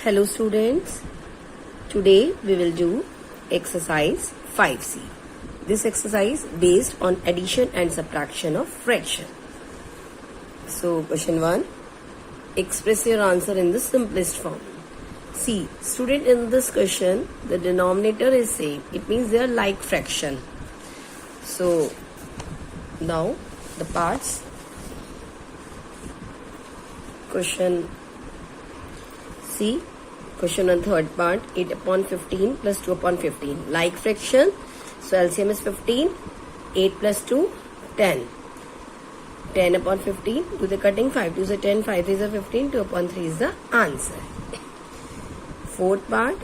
Hello students, today we will do exercise 5C. This exercise based on addition and subtraction of fraction. So question 1, express your answer in the simplest form. See, student, in this question the denominator is same, it means they are like fraction. So now the parts. Question C. Question on third part, 8 upon 15 plus 2 upon 15. Like fraction. So LCM is 15. 8 plus 2, 10. 10 upon 15. Do the cutting. 5 2 is 10. 5 3 is 15. 2 upon 3 is the answer. Fourth part,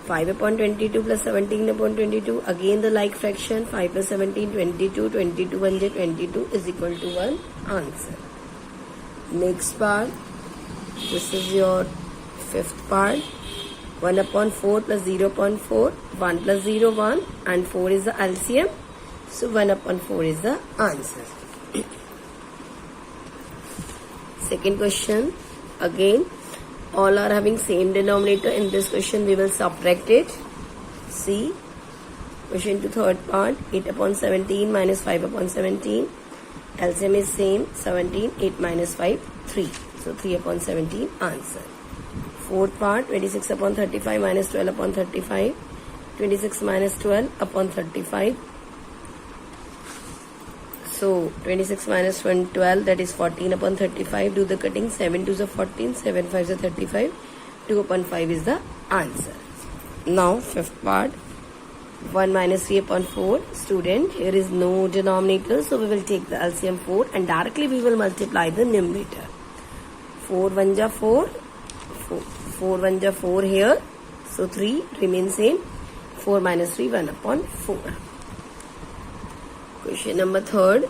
5 upon 22 plus 17 upon 22. Again the like fraction. 5 plus 17, 22. 22 1 22 is equal to 1. Answer. Next part. This is your fifth part. 1 upon 4 plus 0 upon 4. 1 plus 0, 1. And 4 is the LCM. So 1 upon 4 is the answer. Second question. Again, all are having same denominator. In this question, we will subtract it. See. Question to third part. 8 upon 17 minus 5 upon 17. LCM is same. 17. 8 minus 5. 3. So 3 upon 17 answer. Fourth part, 26 upon 35 minus 12 upon 35. 26 minus 12 upon 35. So 26 minus 12, that is 14 upon 35. Do the cutting. 7 2 is 14. 7 5 is 35. 2 upon 5 is the answer. Now fifth part, 1 minus 3 upon 4. Student, here is no denominator, so we will take the LCM 4 and directly we will multiply the numerator. 4 1 ja 4. 4 1 ja 4 here. So 3 remains same. 4 minus 3, 1 upon 4. Question number third.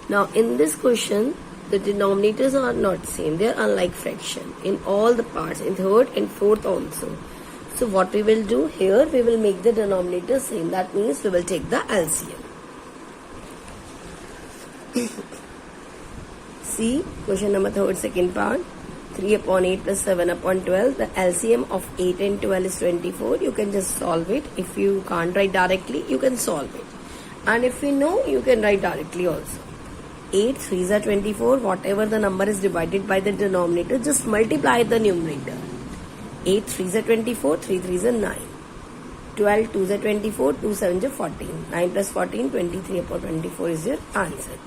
Now in this question, the denominators are not same. They are unlike fraction in all the parts, in third and fourth also. So what we will do here, we will make the denominator same. That means we will take the LCM. See, question number third, second part. 3 upon 8 plus 7 upon 12. The LCM of 8 and 12 is 24. You can just solve it. If you can't write directly, you can solve it. And if you know, you can write directly also. 8 3s are 24. Whatever the number is divided by the denominator, just multiply the numerator. 8 3s are 24. 3 3s are 9. 12 2s are 24. 2 7s are 14. 9 plus 14, 23 upon 24 is your answer.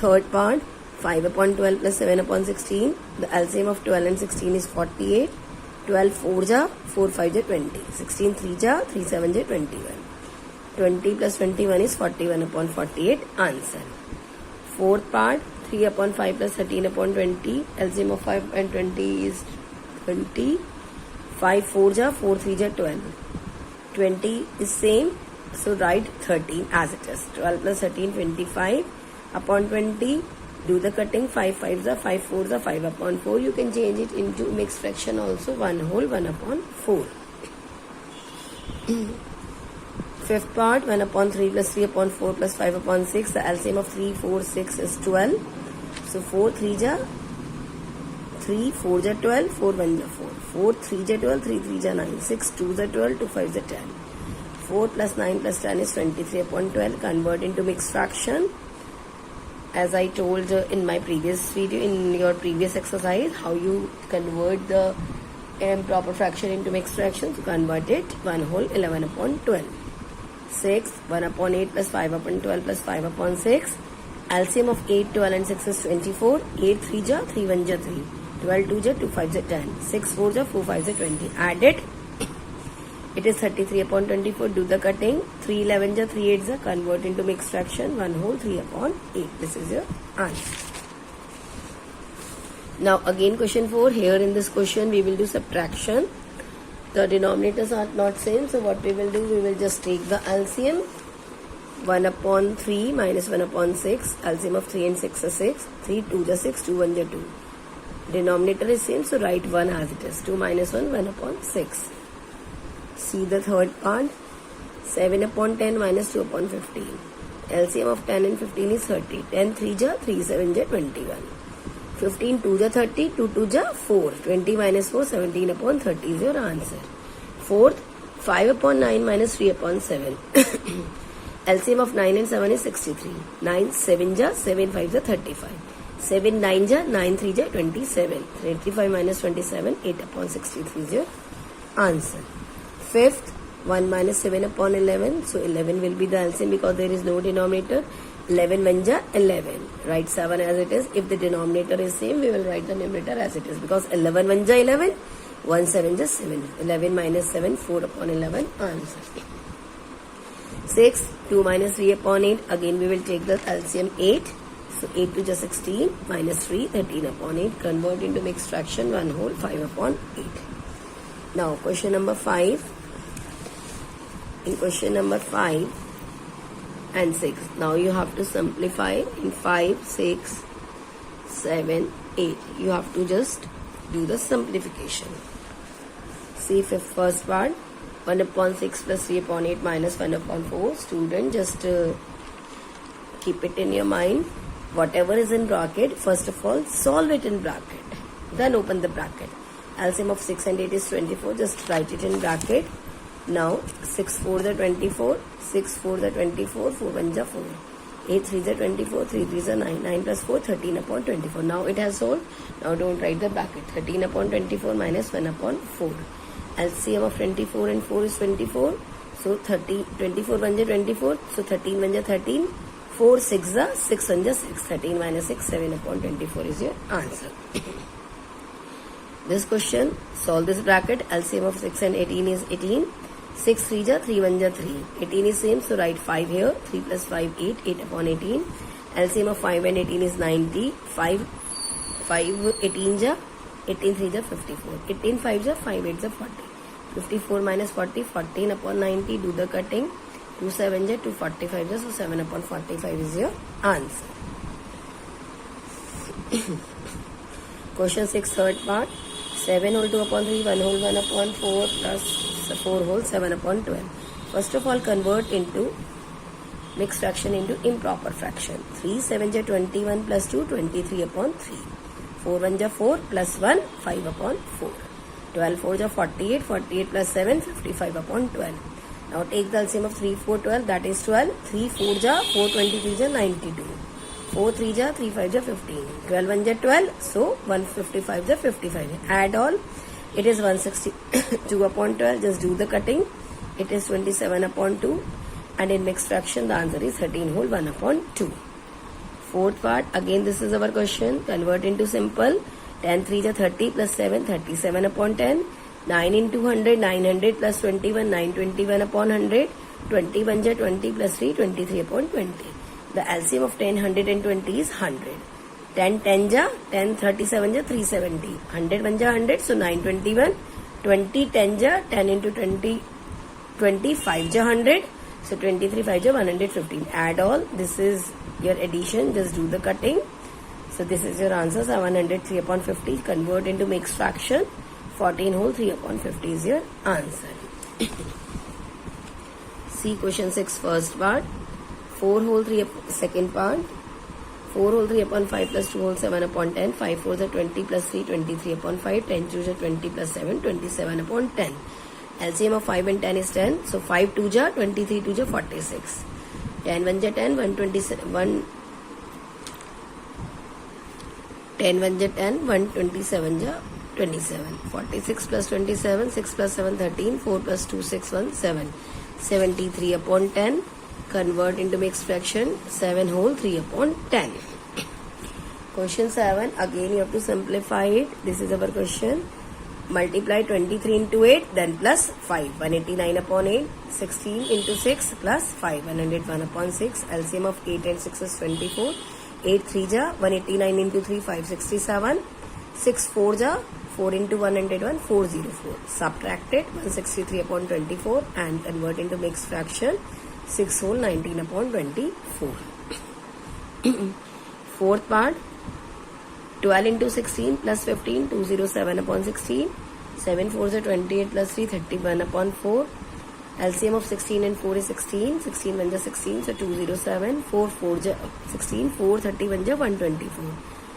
Third part, 5 upon 12 plus 7 upon 16. The LCM of 12 and 16 is 48. 12 4 ja, 4 5 ja 20. 16 3 ja, 3 7 ja 21. 20 plus 21 is 41 upon 48. Answer. Fourth part, 3 upon 5 plus 13 upon 20. LCM of 5 and 20 is 20. 5 4 ja, 4 3 ja 12. 20 is same. So write 13 as it is. 12 plus 13, 25 upon 20. Do the cutting. 5 5s are 5 4s are 5 upon 4. You can change it into mixed fraction also. 1 whole 1 upon 4. Fifth part, 1 upon 3 plus 3 upon 4 plus 5 upon 6. The LCM of 3 4 6 is 12. So 4 3 ja 3, 4 ja 12, 4 1 ja 4. 4 3 ja 12, 3 3 ja 9. 6 2 ja 12, 2 5 ja 10. 4 plus 9 plus 10 is 23 upon 12. Convert into mixed fraction. As I told in my previous video, in your previous exercise, how you convert the improper fraction into mixed fraction. So convert it. 1 whole 11 upon 12. 6, 1 upon 8 plus 5 upon 12 plus 5 upon 6. LCM of 8, 12 and 6 is 24. 8 3 ja, 3 1 ja 3. 12 2 ja, 2 5 ja 10. 6 4 ja, 4 5 ja 20. Add it. It is 33 upon 24. Do the cutting. 3 11 ja, 3 8 ja. Convert into mixed fraction. 1 whole 3 upon 8. This is your answer. Now again question 4. Here in this question we will do subtraction. The denominators are not same. So what we will do, we will just take the LCM. 1 upon 3 minus 1 upon 6. LCM of 3 and 6 is 6. 3 2 ja 6. 2 1 ja 2. Denominator is same. So write 1 as it is. 2 minus 1, 1 upon 6. See the third part. 7 upon 10 minus 2 upon 15. LCM of 10 and 15 is 30. 10 3 ja, 3 7 ja, 21. 15 2 ja 30, 2 2 ja 4. 20 minus 4, 17 upon 30 is your answer. Fourth, 5 upon 9 minus 3 upon 7. LCM of 9 and 7 is 63. 9 7 ja, 7 5 ja 35. 7 9 ja, 9 3 ja 27. 35 minus 27, 8 upon 63 is your answer. Fifth, 1 minus 7 upon 11. So 11 will be the LCM because there is no denominator. 11 1 ja 11. Write 7 as it is. If the denominator is same, we will write the numerator as it is because 11 1 ja 11. 1 7 ja 7. 11 minus 7, 4 upon 11. Answer. 6, 2 minus 3 upon 8. Again we will take the LCM 8. So 8 to just 16 minus 3, 13 upon 8. Convert into mixed fraction 1 whole 5 upon 8. Now question number 5. In question number 5 and 6. Now you have to simplify in 5, 6, 7, 8. You have to just do the simplification. See first part. 1 upon 6 plus 3 upon 8 minus 1 upon 4. Student, just keep it in your mind. Whatever is in bracket, first of all, solve it in bracket. Then open the bracket. LCM of 6 and 8 is 24. Just write it in bracket. Now, 6 4 the 24. 6 4 the 24. 4 1 ja 4. 8 3 the 24. 3 3 the 9. 9 plus 4, 13 upon 24. Now it has solved. Now don't write the bracket. 13 upon 24 minus 1 upon 4. LCM of 24 and 4 is 24. So 24 1 ja 24. So 13 1 ja 13. 4 6 ja 6 1 ja 6. 13 minus 6, 7 upon 24 is your answer. This question, solve this bracket. LCM of 6 and 18 is 18. 6 3 ja 3 1 ja 3. 18 is same, so write 5 here. 3 plus 5 8. 8 upon 18. LCM of 5 and 18 is 90. 5 18 ja 18 3 ja 54. 18 5 ja 5 8 ja 40. 54 minus 40, 14 upon 90. Do the cutting. 2 7 ja 2 45 ja, so 7 upon 45 is your answer. Question 6 third part. 7 whole 2 upon 3, 1 whole 1 upon 4 plus 4 whole 7 upon 12. First of all, convert into mixed fraction into improper fraction. 3 7 ja 21 plus 2, 23 upon 3. 4 1 ja 4 plus 1, 5 upon 4. 12 4 ja 48, 48 plus 7, 55 upon 12. Now take the LCM of 3 4 12, that is 12. 3 4 ja 4 23 ja 92. 4 3 ja 3 5 ja 15. 12 1 ja 12, so 155 ja 55. Add all, it is 162 upon 12. Just do the cutting. It is 27 upon 2. And in mixed fraction, the answer is 13 whole 1 upon 2. Fourth part, again this is our question. Convert into simple. 10 3 ja 30 plus 7, 37 upon 10. 9 into 100, 900 plus 21, 921 upon 100. 21 ja 20 plus 3, 23 upon 20. The LCM of 10, 100 and 20 is 100. 10 10 ja 10, 37 ja 370. 100 1 ja 100, so 921. 20 10 ja 10 into 20, 25 ja 100. So 23 5 ja 115. Add all. This is your addition. Just do the cutting. So this is your answer. 703 upon 50. Convert into mixed fraction. 14 whole 3 upon 50 is your answer. See question 6 first part. 4 whole 3 second part. 4 whole 3 upon 5 plus 2 whole 7 upon 10. 5 4 is 20 plus 3, 23 upon 5. 10 2 is 20 plus 7, 27 upon 10. LCM of 5 and 10 is 10. So 5 2 ja 23 2 ja 46. 10 1 ja 10, 127 10 1 ja 10, 127 ja 27. 46 plus 27, 6 plus 7 13, 4 plus 2 6 1 7. 73 upon 10. Convert into mixed fraction. 7 whole 3 upon 10. Question 7. Again you have to simplify it. This is our question. Multiply 23 into 8, then plus 5. 189 upon 8. 16 into 6 plus 5. 101 upon 6. LCM of 8 and 6 is 24. 8 3 ja 189 into 3, 567. 6 4 ja 4 into 101, 404. Subtract it, 163 upon 24 and convert into mixed fraction. 6 whole 19 upon 24. Fourth part. 12 into 16 plus 15, 207 upon 16. 7 4 is 28 plus 3, 31 upon 4. LCM of 16 and 4 is 16. 16 1 is 16, so 207. 4 4 is 16. 4 31 is 124.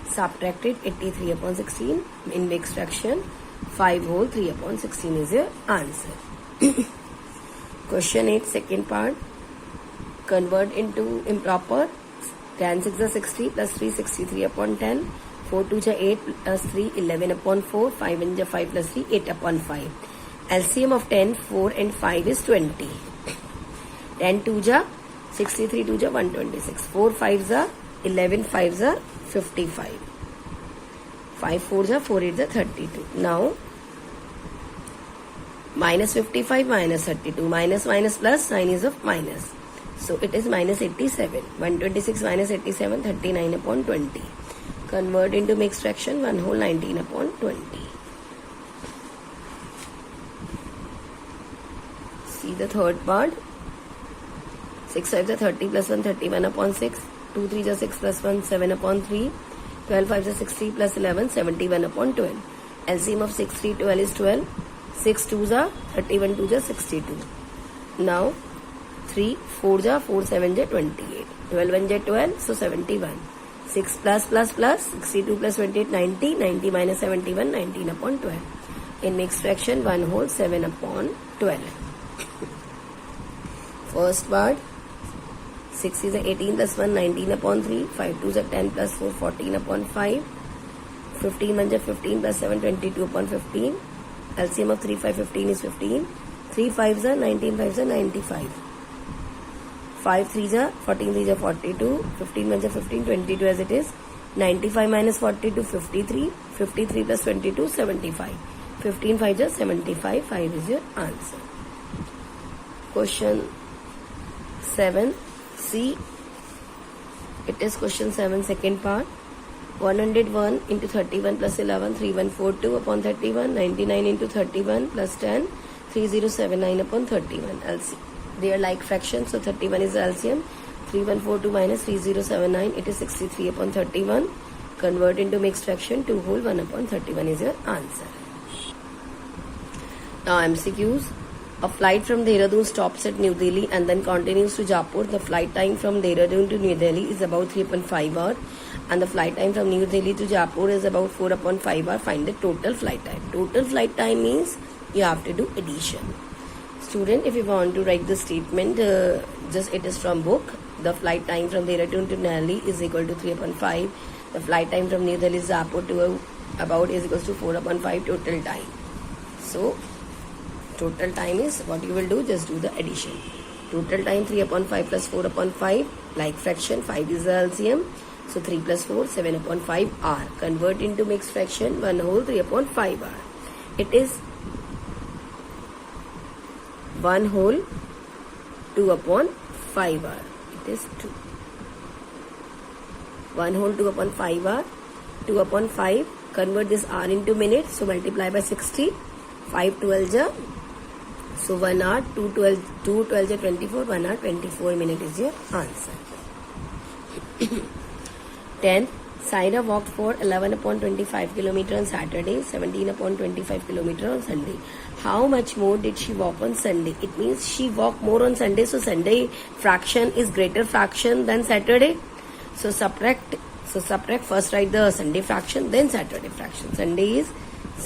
Subtracted 83 upon 16. In mixed fraction, 5 whole 3 upon 16 is your answer. Question 8, second part. Convert into improper. Tan 6 is 60 plus 3, 63 upon 10. 4 2 is 8 plus 3, 11 upon 4. 5 1 is 5 plus 3, 8 upon 5. LCM of 10, 4 and 5 is 20. 10 2 is 63 2 is 126. 4 5 is 11 5 is 55. 5 4 is 4 8 is 32. Now minus 55 minus 32. Minus minus plus, sign is of minus. So it is minus 87. 126 minus 87, 39 upon 20. Convert into mixed fraction, 1 whole 19 upon 20. See the third part. 6 5 is 30 plus 1, 31 upon 6. 2 3 is 6 plus 1, 7 upon 3. 12 5 is 60 plus 11, 71 upon 12. LCM of 6 3 12 is 12. 6 2 is 31 2 is 62. Now 3 4 is 4 7 is 28. 12 1 is 12, so 71. 6 plus plus plus 62 plus 28 90. 90 minus 71, 19 upon 12. In mixed fraction, 1 whole 7 upon 12. First part. 6 is 18 plus 1, 19 upon 3. 5 2 is 10 plus 4, 14 upon 5. 15 1 is 15 plus 7, 22 upon 15. LCM of 3 5 15 is 15. 3 5 is 19 5 is 95. 5 3 is 14 3 is 42. 15 1 is 15, 22 as it is. 95 minus 42, 53. 53 plus 22, 75. 15 5 is 75. 5 is your answer. Question 7. See, it is question 7, second part. 101 into 31 plus 11, 3142 upon 31. 99 into 31 plus 10, 3079 upon 31. LCM. They are like fractions, so 31 is the LCM. 3142 minus 3079, it is 63 upon 31. Convert into mixed fraction, 2 whole 1 upon 31 is your answer. Now MCQs. A flight from Dehradun stops at New Delhi and then continues to Jaipur. The flight time from Dehradun to New Delhi is about 3.5 hours and the flight time from New Delhi to Jaipur is about 4.5 hours. Find the total flight time. Total flight time means you have to do addition. Student, if you want to write the statement, just it is from book. The flight time from Dehradun to Delhi is equal to 3.5. The flight time from New Delhi to Jaipur to about is equals to 4.5 total time. So total time is what you will do, just do the addition. Total time 3/5 plus 4/5, like fraction, 5 is the LCM. So 3 plus 4, 7/5 hour. Convert into mixed fraction, 1 whole 3/5 hour. It is 1 whole 2/5 hour. It is 2. 1 whole 2/5 hour. 2/5. Convert this hour into minutes. So multiply by 60. 5 12 ja. So 1 hour, 2 12 is 24, 1 hour 24 minutes is your answer. 10. Saira walked for 11/25 km on Saturday, 17/25 km on Sunday. How much more did she walk on Sunday? It means she walked more on Sunday, so Sunday fraction is greater fraction than Saturday. So subtract, first write the Sunday fraction, then Saturday fraction. Sunday is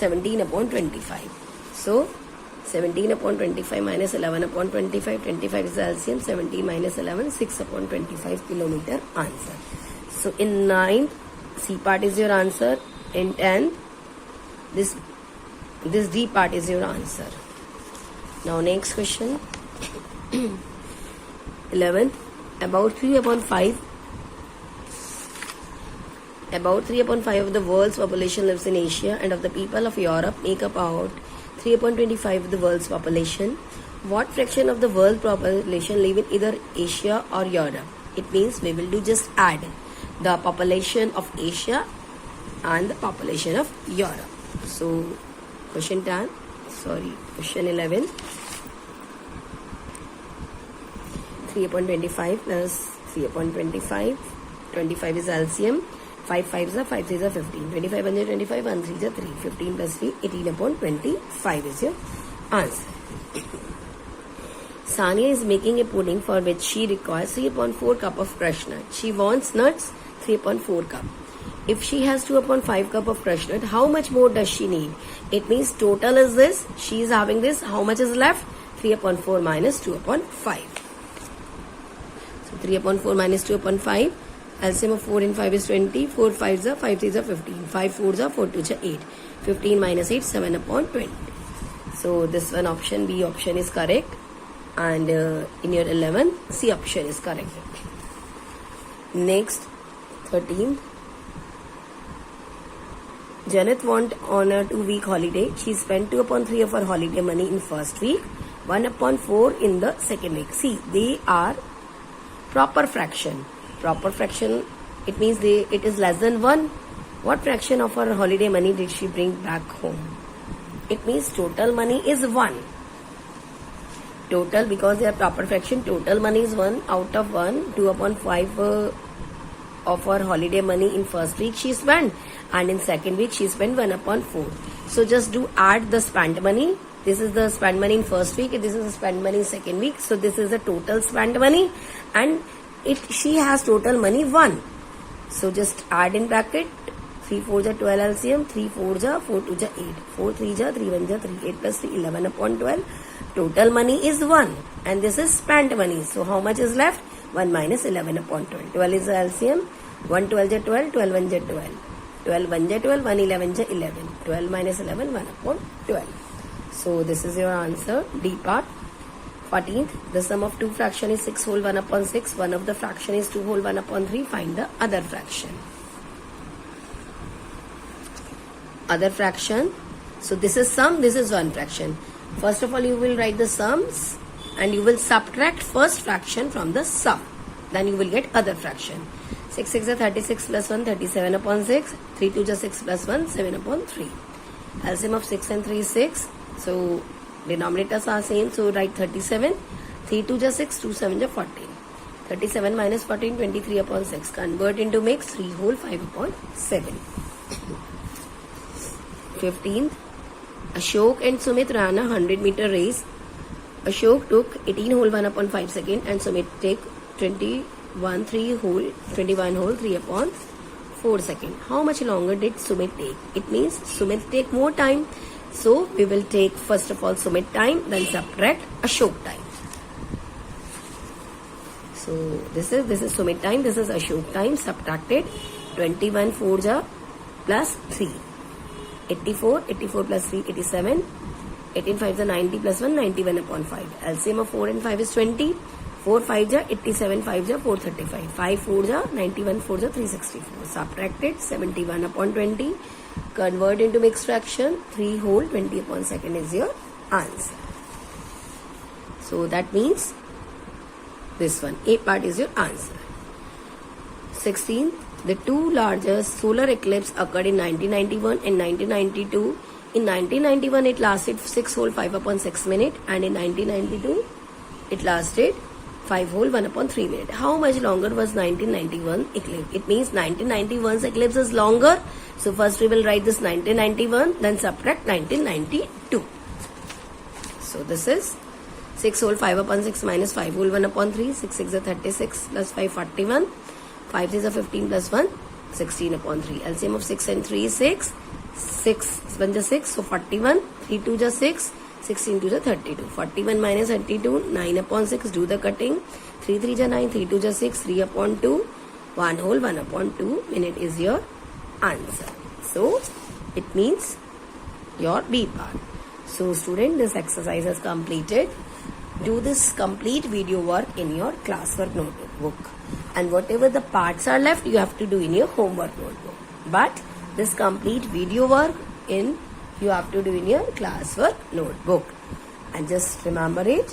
17/25. So 17/25 minus 11/25. 25 is the LCM. 17 minus 11, 6/25 kilometer answer. So in 9, C part is your answer. In 10, this D part is your answer. Now next question. 11. About 3/5 of the world's population lives in Asia, and of the people of Europe make up about 3/25 of the world's population. What fraction of the world population live in either Asia or Europe? It means we will do just add the population of Asia and the population of Europe. So question 11. 3/25 plus 3/25. 25 is LCM. 5 5 is 5 3 is 15. 25 1 is 25. 1 3 is 3. 15 plus 3, 18/25 is your answer. Sania is making a pudding for which she requires 3/4 cup of crushed nut. She wants nuts 3/4 cup. If she has 2/5 cup of crushed nut, how much more does she need? It means total is this. She is having this. How much is left? 3/4 minus 2/5. So 3/4 minus 2/5. LCM of 4 and 5 is 20. 4 5s are 5 3s are 15. 5 4s are 4 2s are 8. 15 minus 8, 7/20. So this one option B option is correct. And in your 11, C option is correct. Next, 13th. Janet went on a 2-week holiday. She spent 2/3 of her holiday money in first week, 1/4 in the second week. See, they are proper fraction. Proper fraction, it means it is less than 1. What fraction of her holiday money did she bring back home? It means total money is 1. Total, because they are proper fraction, total money is 1 out of 1. 2/5 of her holiday money in first week she spent, and in second week she spent 1/4. So just do add the spent money. This is the spent money in first week, and this is the spent money in second week. So this is the total spent money, and she has total money 1. So just add in bracket. 3 4s are 12 LCM, 3 4s are 4 2s are 8, 4 3s are 3 1s are 3, 8 plus 3, 11/12. Total money is 1, and this is spent money. So how much is left? 1 minus 11/12. 12 is the LCM. 1 12s are 12, 12 1s are 12. 12 1s are 12, 1 11s are 11. 12 minus 11, 1/12. So this is your answer, D part. 14th, the sum of two fraction is 6 whole 1/6. One of the fraction is 2 whole 1/3. Find the other fraction. Other fraction. So this is sum, this is one fraction. First of all, you will write the sums and you will subtract first fraction from the sum. Then you will get other fraction. 6 6 are 36 plus 1, 37/6. 3 2 are 6 plus 1, 7/3. LCM of 6 and 3 is 6. So denominators are same, so write 37. 3 2 are 6, 2 7 are 14. 37 minus 14, 23/6. Convert into mix, 3 whole 5/7. 15th, Ashok and Sumit ran a 100-meter race. Ashok took 18 whole 1/5 second, and Sumit take 21 whole 3/4 second. How much longer did Sumit take? It means Sumit take more time. So we will take first of all Sumit time, then subtract Ashok time. So this is Sumit time, this is Ashok time. Subtracted. 21 4s are plus 3. 84 plus 3, 87. 18 5s are 90 plus 1, 91/5. LCM of 4 and 5 is 20. 4 5s are 87, 5s are 435. 5 4s are 91, 4s are 364. Subtracted. 71/20. Convert into mixed fraction. 3 whole 20/2 is your answer. So that means this one, A part is your answer. 16th, the two largest solar eclipses occurred in 1991 and 1992. In 1991, it lasted 6 whole 5/6 minute, and in 1992, it lasted 5 whole 1/3 minute. How much longer was 1991 eclipse? It means 1991's eclipse is longer. So first we will write this 1991, then subtract 1992. So this is 6 whole 5/6 minus 5 whole 1/3. 6 6 are 36 plus 5 41. 5 3 are 15 plus 1 16/3. LCM of 6 and 3 is 6. 6 1 is 6, so 41. 3 2 is 6. 16 2 is 32. 41 minus 32, 9/6. Do the cutting. 3 3 is 9. 3 2 is 6. 3/2. 1 whole 1/2 minute is your answer. So it means your B part. So student, this exercise is completed. Do this complete video work in your classwork notebook, and whatever the parts are left you have to do in your homework notebook. But this complete video work you have to do in your classwork notebook, and just remember it.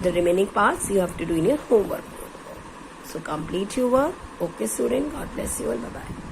The remaining parts you have to do in your homework notebook. So complete your work. Okay student, God bless you all. Bye bye.